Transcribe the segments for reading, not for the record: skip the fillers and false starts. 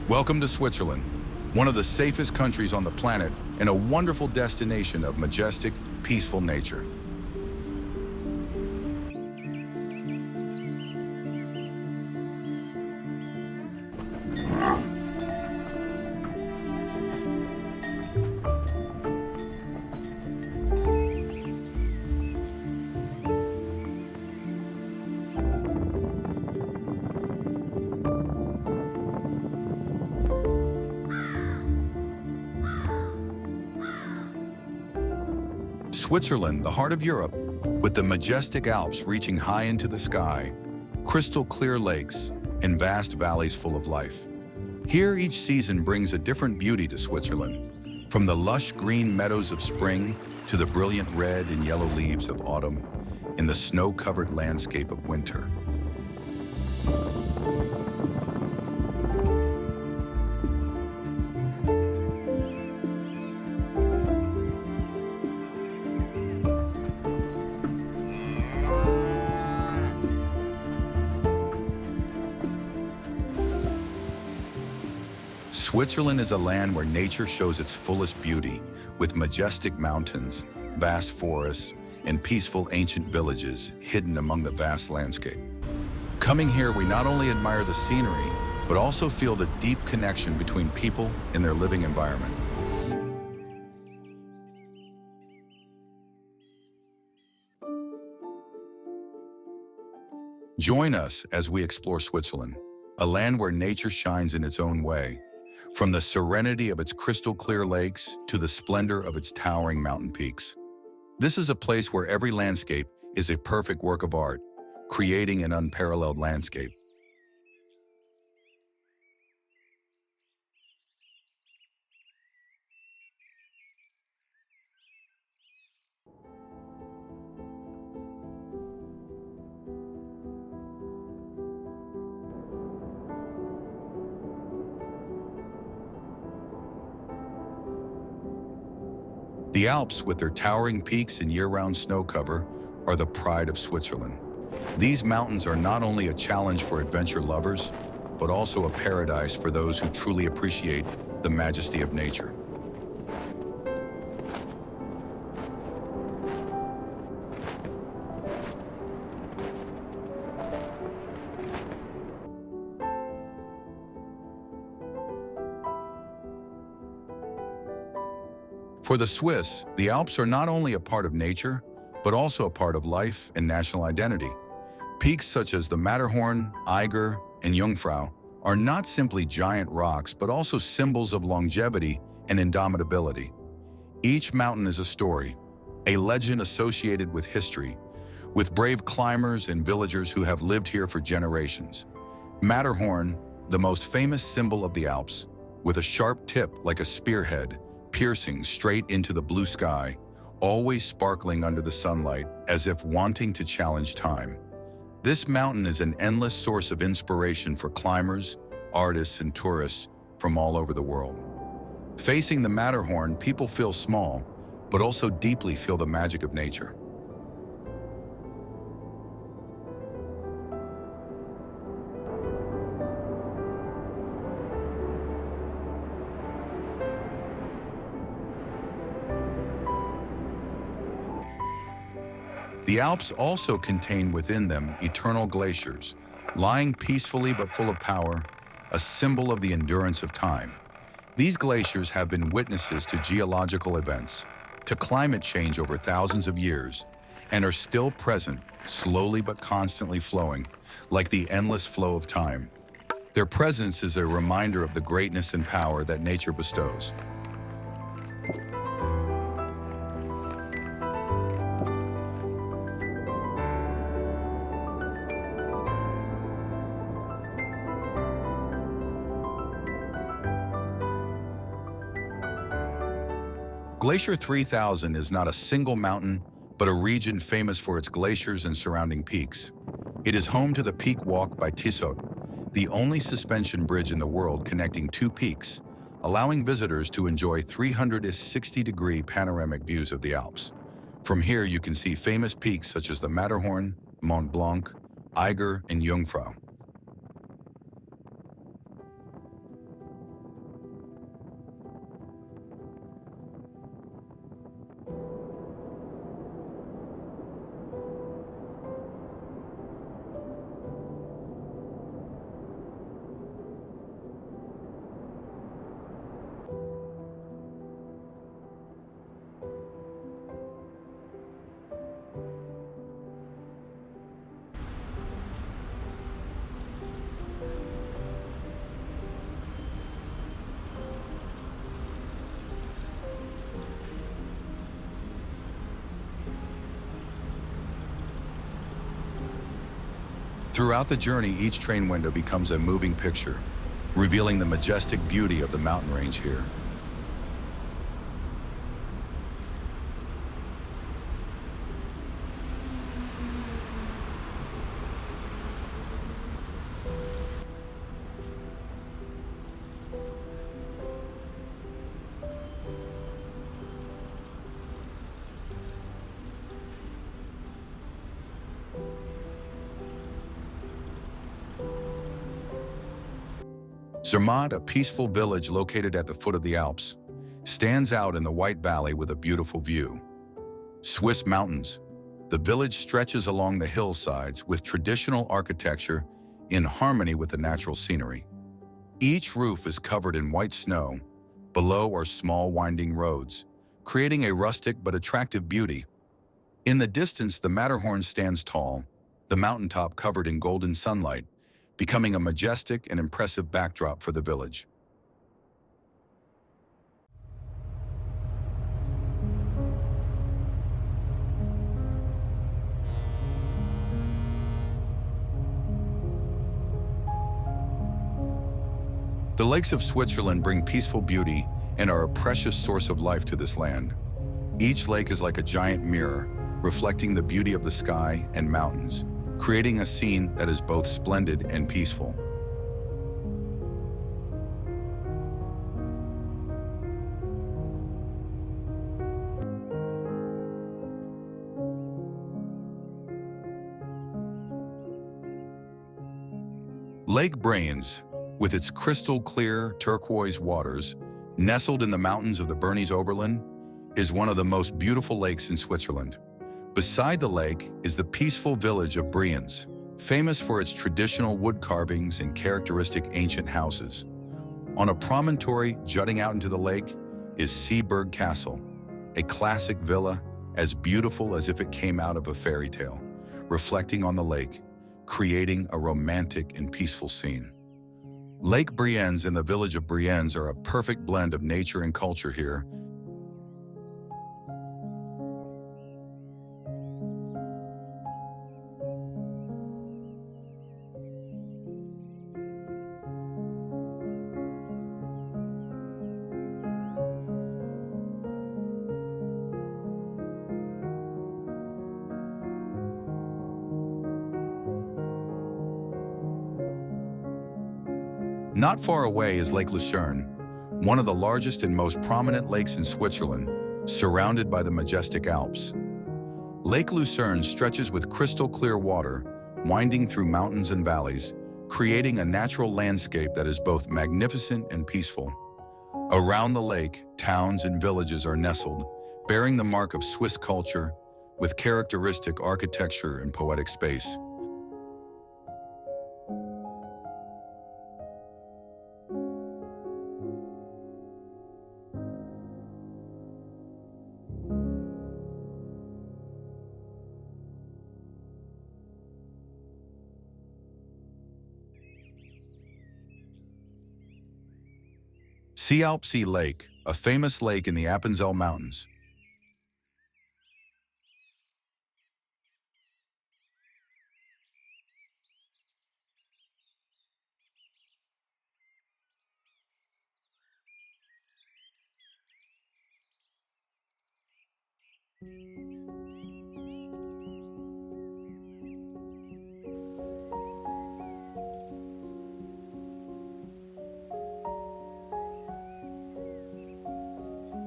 Welcome to Switzerland, one of the safest countries on the planet and a wonderful destination of majestic, peaceful nature. Switzerland, the heart of Europe, with the majestic Alps reaching high into the sky, crystal clear lakes, and vast valleys full of life. Here, each season brings a different beauty to Switzerland, from the lush green meadows of spring to the brilliant red and yellow leaves of autumn in the snow-covered landscape of winter. Switzerland is a land where nature shows its fullest beauty, with majestic mountains, vast forests, and peaceful ancient villages hidden among the vast landscape. Coming here, we not only admire the scenery, but also feel the deep connection between people and their living environment. Join us as we explore Switzerland, a land where nature shines in its own way, from the serenity of its crystal-clear lakes to the splendor of its towering mountain peaks. This is a place where every landscape is a perfect work of art, creating an unparalleled landscape. The Alps, with their towering peaks and year-round snow cover, are the pride of Switzerland. These mountains are not only a challenge for adventure lovers, but also a paradise for those who truly appreciate the majesty of nature. For the Swiss, the Alps are not only a part of nature, but also a part of life and national identity. Peaks such as the Matterhorn, Eiger, and Jungfrau are not simply giant rocks, but also symbols of longevity and indomitability. Each mountain is a story, a legend associated with history, with brave climbers and villagers who have lived here for generations. Matterhorn, the most famous symbol of the Alps, with a sharp tip like a spearhead, piercing straight into the blue sky, always sparkling under the sunlight as if wanting to challenge time. This mountain is an endless source of inspiration for climbers, artists, and tourists from all over the world. Facing the Matterhorn, people feel small, but also deeply feel the magic of nature. The Alps also contain within them eternal glaciers, lying peacefully but full of power, a symbol of the endurance of time. These glaciers have been witnesses to geological events, to climate change over thousands of years, and are still present, slowly but constantly flowing, like the endless flow of time. Their presence is a reminder of the greatness and power that nature bestows. Glacier 3000 is not a single mountain, but a region famous for its glaciers and surrounding peaks. It is home to the Peak Walk by Tissot, the only suspension bridge in the world connecting two peaks, allowing visitors to enjoy 360-degree panoramic views of the Alps. From here, you can see famous peaks such as the Matterhorn, Mont Blanc, Eiger, and Jungfrau. Throughout the journey, each train window becomes a moving picture, revealing the majestic beauty of the mountain range here. Zermatt, a peaceful village located at the foot of the Alps, stands out in the White Valley with a beautiful view. Swiss mountains. The village stretches along the hillsides with traditional architecture in harmony with the natural scenery. Each roof is covered in white snow. Below are small winding roads, creating a rustic but attractive beauty. In the distance, the Matterhorn stands tall, the mountaintop covered in golden sunlight, becoming a majestic and impressive backdrop for the village. The lakes of Switzerland bring peaceful beauty and are a precious source of life to this land. Each lake is like a giant mirror, reflecting the beauty of the sky and mountains, creating a scene that is both splendid and peaceful. Lake Brienz, with its crystal-clear turquoise waters, nestled in the mountains of the Bernese Oberland, is one of the most beautiful lakes in Switzerland. Beside the lake is the peaceful village of Brienz, famous for its traditional wood carvings and characteristic ancient houses. On a promontory jutting out into the lake is Seeberg Castle, a classic villa as beautiful as if it came out of a fairy tale, reflecting on the lake, creating a romantic and peaceful scene. Lake Brienz and the village of Brienz are a perfect blend of nature and culture here. Not far away is Lake Lucerne, one of the largest and most prominent lakes in Switzerland, surrounded by the majestic Alps. Lake Lucerne stretches with crystal-clear water, winding through mountains and valleys, creating a natural landscape that is both magnificent and peaceful. Around the lake, towns and villages are nestled, bearing the mark of Swiss culture, with characteristic architecture and poetic space. Seealpsee Lake, a famous lake in the Appenzell Mountains.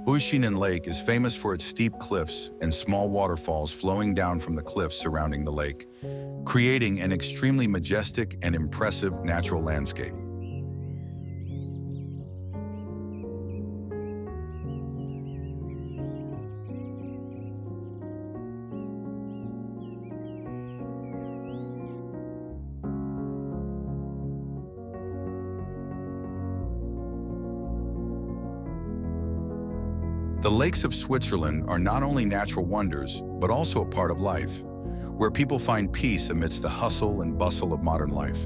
Ushinen Lake is famous for its steep cliffs and small waterfalls flowing down from the cliffs surrounding the lake, creating an extremely majestic and impressive natural landscape. The lakes of Switzerland are not only natural wonders, but also a part of life, where people find peace amidst the hustle and bustle of modern life.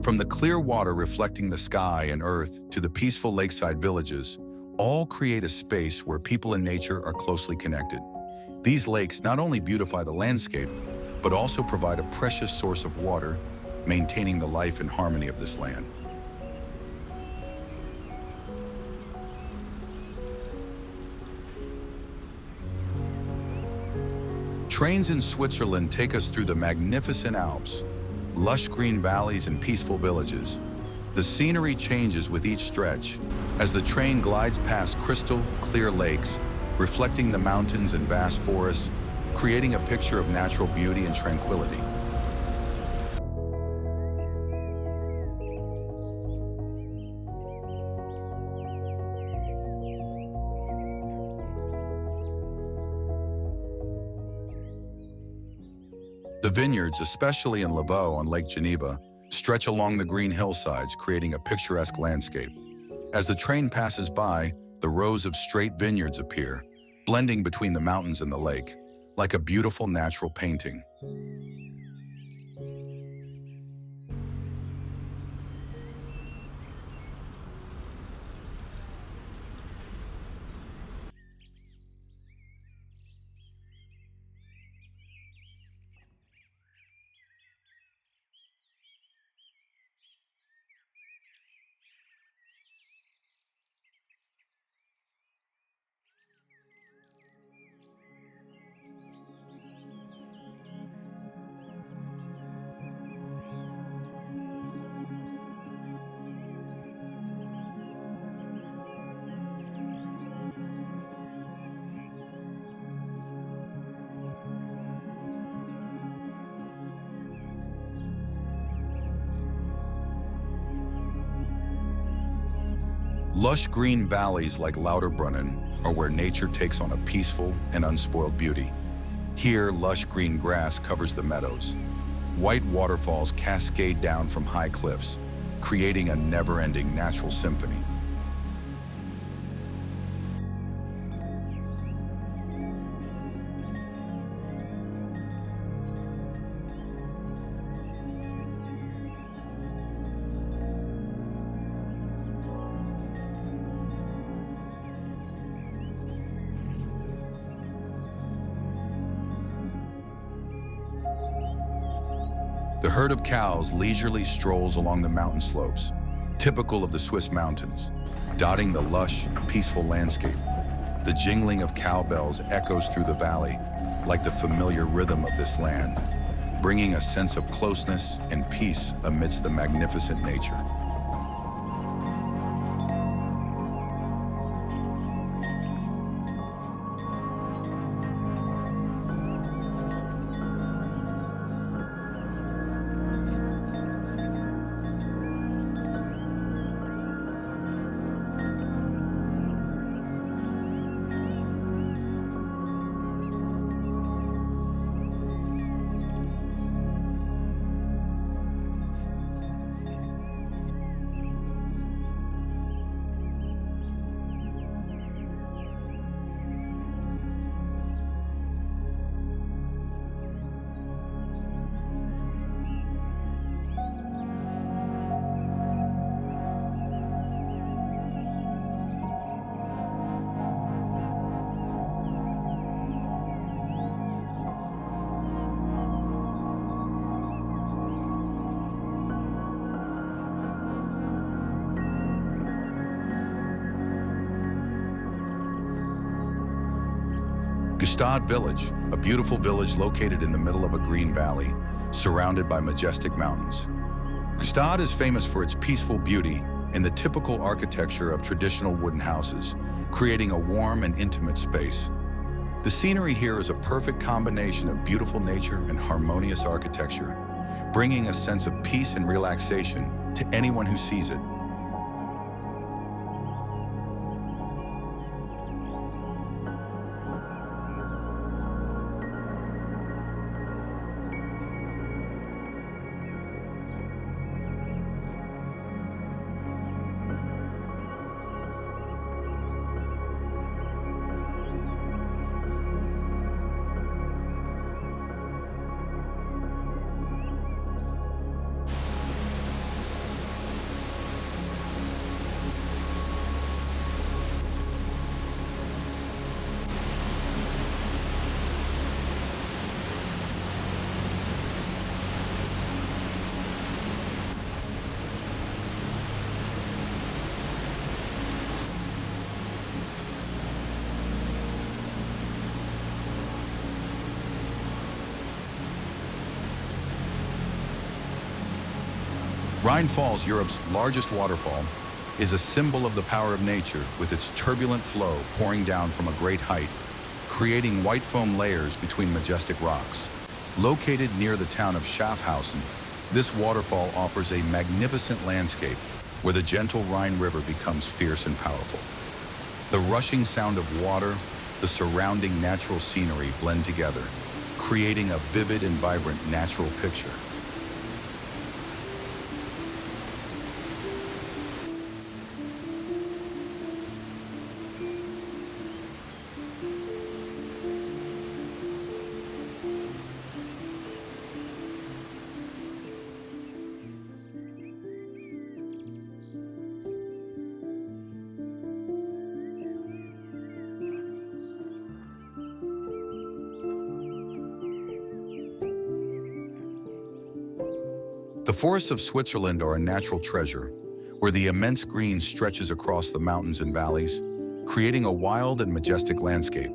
From the clear water reflecting the sky and earth to the peaceful lakeside villages, all create a space where people and nature are closely connected. These lakes not only beautify the landscape, but also provide a precious source of water, maintaining the life and harmony of this land. Trains in Switzerland take us through the magnificent Alps, lush green valleys and peaceful villages. The scenery changes with each stretch as the train glides past crystal clear lakes, reflecting the mountains and vast forests, creating a picture of natural beauty and tranquility. The vineyards, especially in Lavaux on Lake Geneva, stretch along the green hillsides, creating a picturesque landscape. As the train passes by, the rows of straight vineyards appear, blending between the mountains and the lake, like a beautiful natural painting. Lush green valleys like Lauterbrunnen are where nature takes on a peaceful and unspoiled beauty. Here, lush green grass covers the meadows. White waterfalls cascade down from high cliffs, creating a never-ending natural symphony. The herd of cows leisurely strolls along the mountain slopes, typical of the Swiss mountains, dotting the lush, peaceful landscape. The jingling of cowbells echoes through the valley, like the familiar rhythm of this land, bringing a sense of closeness and peace amidst the magnificent nature. Gstaad Village, a beautiful village located in the middle of a green valley, surrounded by majestic mountains. Gstaad is famous for its peaceful beauty and the typical architecture of traditional wooden houses, creating a warm and intimate space. The scenery here is a perfect combination of beautiful nature and harmonious architecture, bringing a sense of peace and relaxation to anyone who sees it. Rhine Falls, Europe's largest waterfall, is a symbol of the power of nature with its turbulent flow pouring down from a great height, creating white foam layers between majestic rocks. Located near the town of Schaffhausen, this waterfall offers a magnificent landscape where the gentle Rhine River becomes fierce and powerful. The rushing sound of water, the surrounding natural scenery blend together, creating a vivid and vibrant natural picture. The forests of Switzerland are a natural treasure, where the immense green stretches across the mountains and valleys, creating a wild and majestic landscape.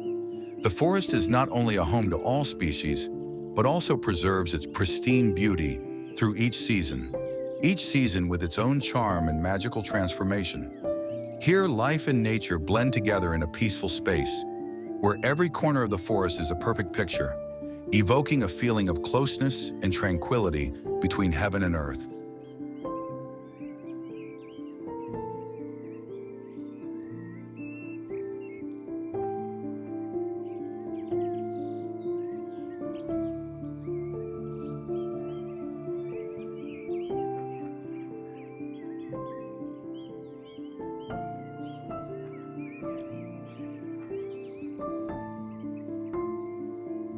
The forest is not only a home to all species, but also preserves its pristine beauty through each season with its own charm and magical transformation. Here, life and nature blend together in a peaceful space, where every corner of the forest is a perfect picture, evoking a feeling of closeness and tranquility between heaven and earth.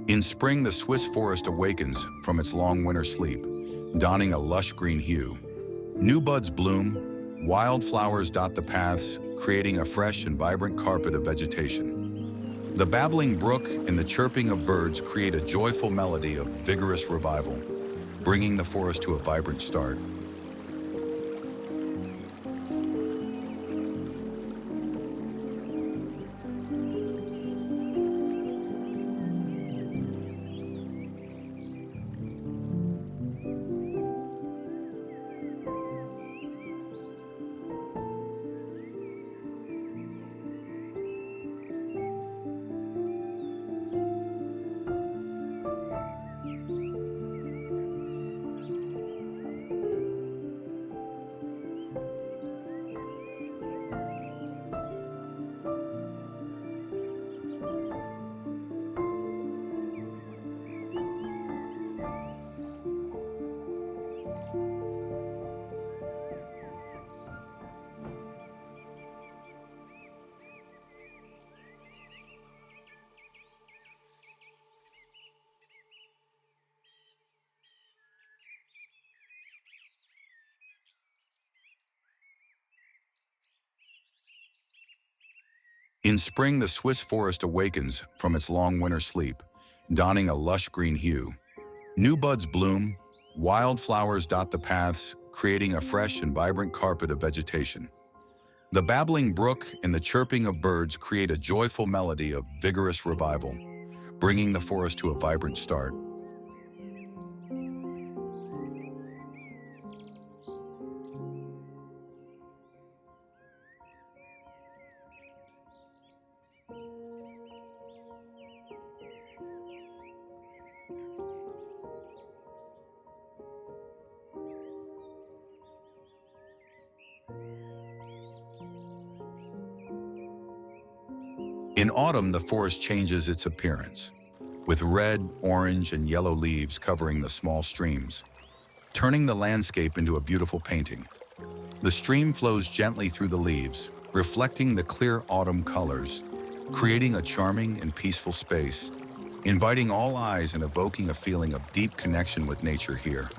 In spring, the Swiss forest awakens from its long winter sleep, donning a lush green hue. New buds bloom, wildflowers dot the paths, creating a fresh and vibrant carpet of vegetation. The babbling brook and the chirping of birds create a joyful melody of vigorous revival, bringing the forest to a vibrant start. In spring, the Swiss forest awakens from its long winter sleep, donning a lush green hue. New buds bloom, wildflowers dot the paths, creating a fresh and vibrant carpet of vegetation. The babbling brook and the chirping of birds create a joyful melody of vigorous revival, bringing the forest to a vibrant start. In autumn, the forest changes its appearance, with red, orange, and yellow leaves covering the small streams, turning the landscape into a beautiful painting. The stream flows gently through the leaves, reflecting the clear autumn colors, creating a charming and peaceful space, inviting all eyes and evoking a feeling of deep connection with nature here.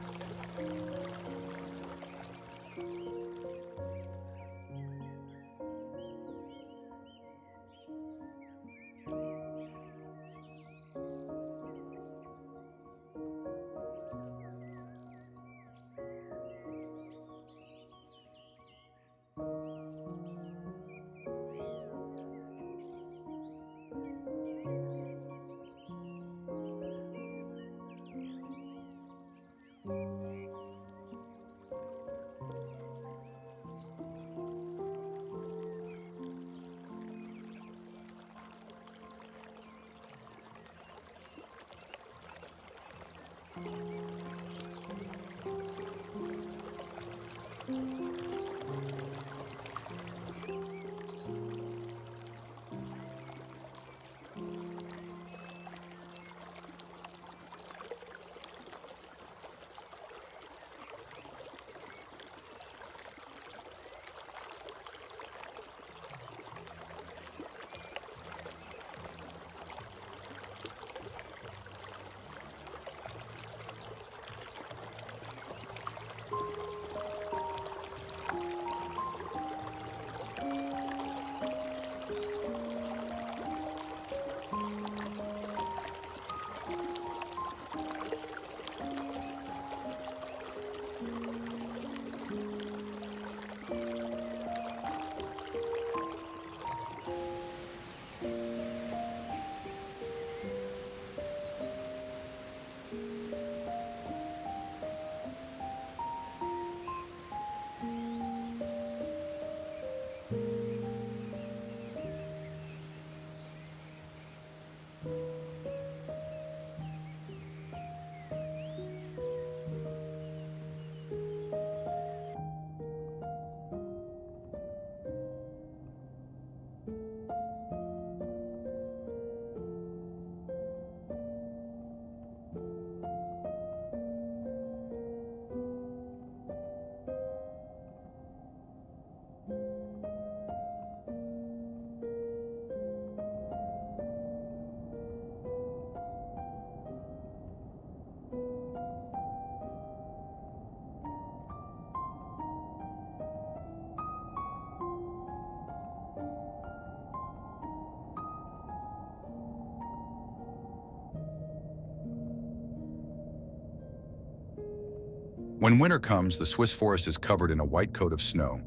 When winter comes, the Swiss forest is covered in a white coat of snow,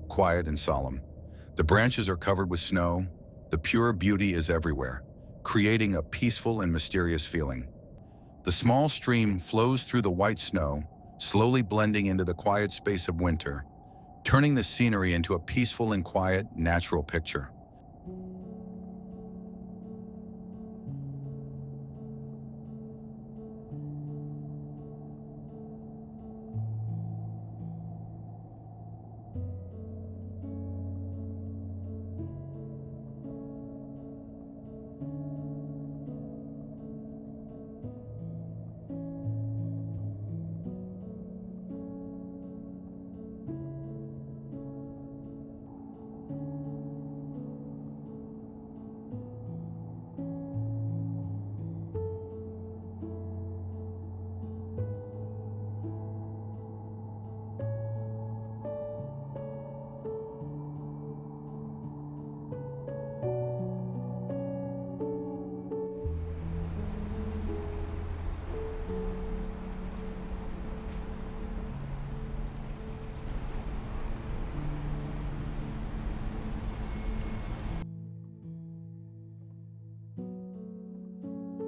quiet and solemn. The branches are covered with snow. The pure beauty is everywhere, creating a peaceful and mysterious feeling. The small stream flows through the white snow, slowly blending into the quiet space of winter, turning the scenery into a peaceful and quiet, natural picture.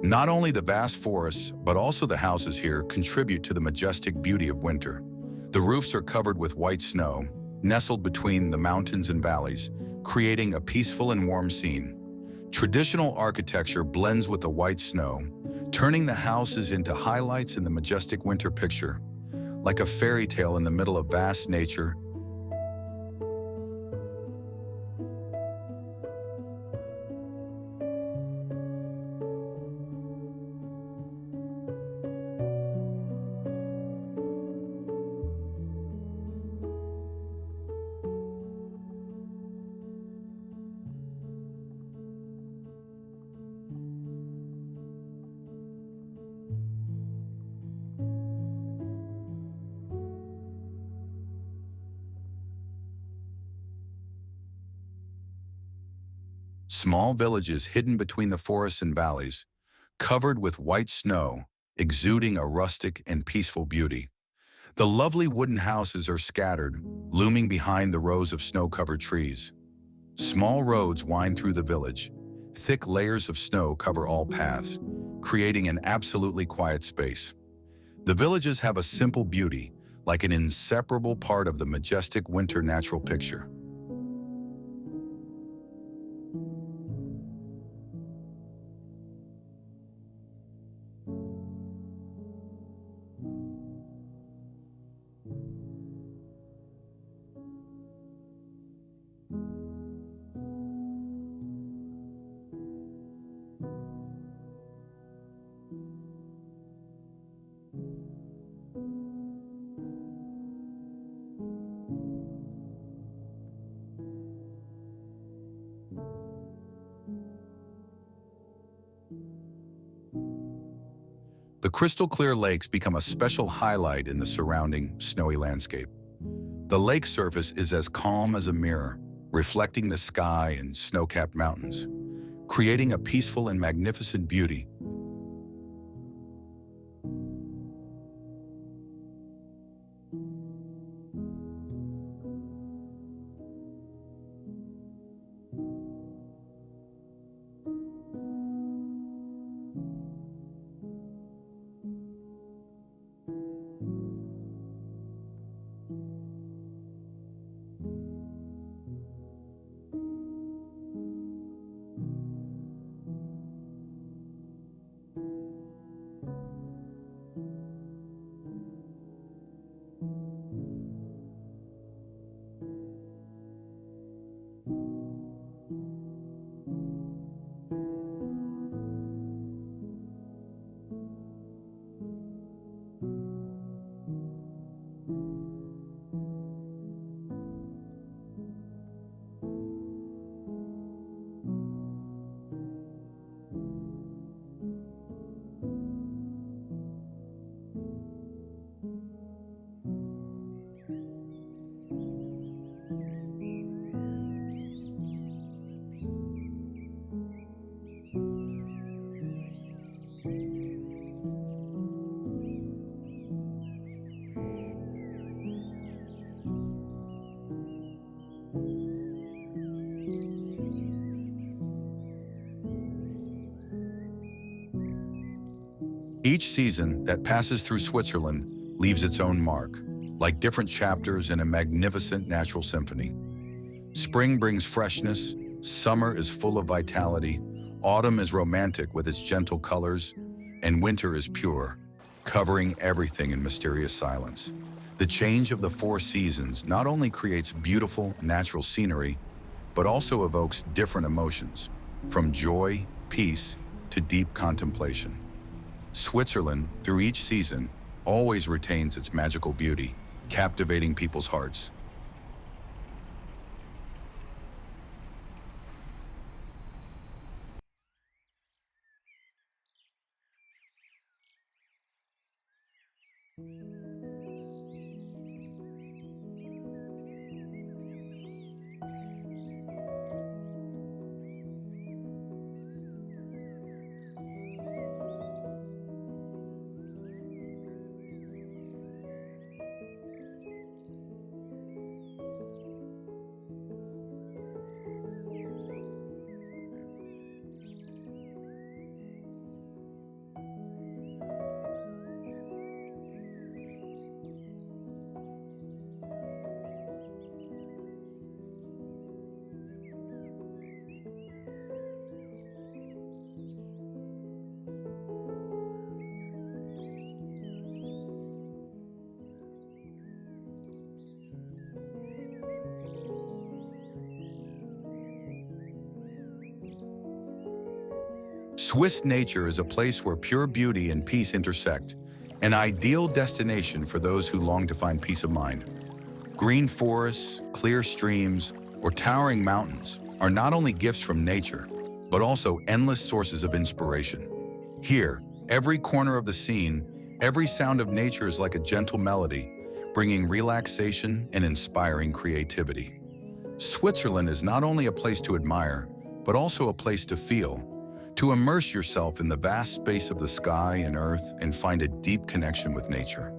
Not only the vast forests, but also the houses here contribute to the majestic beauty of winter. The roofs are covered with white snow, nestled between the mountains and valleys, creating a peaceful and warm scene. Traditional architecture blends with the white snow, turning the houses into highlights in the majestic winter picture. Like a fairy tale in the middle of vast nature, small villages hidden between the forests and valleys, covered with white snow, exuding a rustic and peaceful beauty. The lovely wooden houses are scattered, looming behind the rows of snow-covered trees. Small roads wind through the village. Thick layers of snow cover all paths, creating an absolutely quiet space. The villages have a simple beauty, like an inseparable part of the majestic winter natural picture. The crystal-clear lakes become a special highlight in the surrounding snowy landscape. The lake surface is as calm as a mirror, reflecting the sky and snow-capped mountains, creating a peaceful and magnificent beauty. Each season that passes through Switzerland leaves its own mark, like different chapters in a magnificent natural symphony. Spring brings freshness, summer is full of vitality, autumn is romantic with its gentle colors, and winter is pure, covering everything in mysterious silence. The change of the four seasons not only creates beautiful natural scenery, but also evokes different emotions, from joy, peace, to deep contemplation. Switzerland, through each season, always retains its magical beauty, captivating people's hearts. Swiss nature is a place where pure beauty and peace intersect, an ideal destination for those who long to find peace of mind. Green forests, clear streams, or towering mountains are not only gifts from nature, but also endless sources of inspiration. Here, every corner of the scene, every sound of nature is like a gentle melody, bringing relaxation and inspiring creativity. Switzerland is not only a place to admire, but also a place to feel, to immerse yourself in the vast space of the sky and earth and find a deep connection with nature.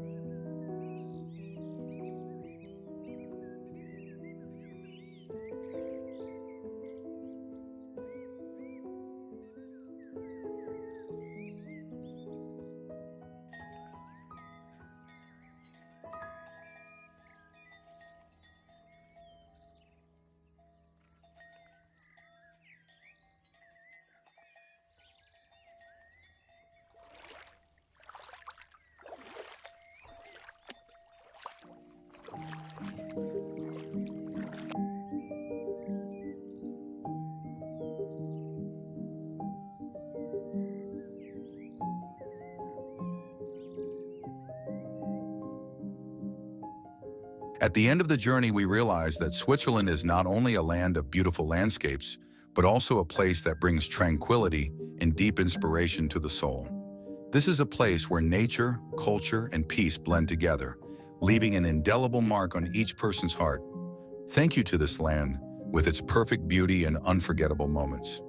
At the end of the journey, we realized that Switzerland is not only a land of beautiful landscapes, but also a place that brings tranquility and deep inspiration to the soul. This is a place where nature, culture, and peace blend together, leaving an indelible mark on each person's heart. Thank you to this land, with its perfect beauty and unforgettable moments.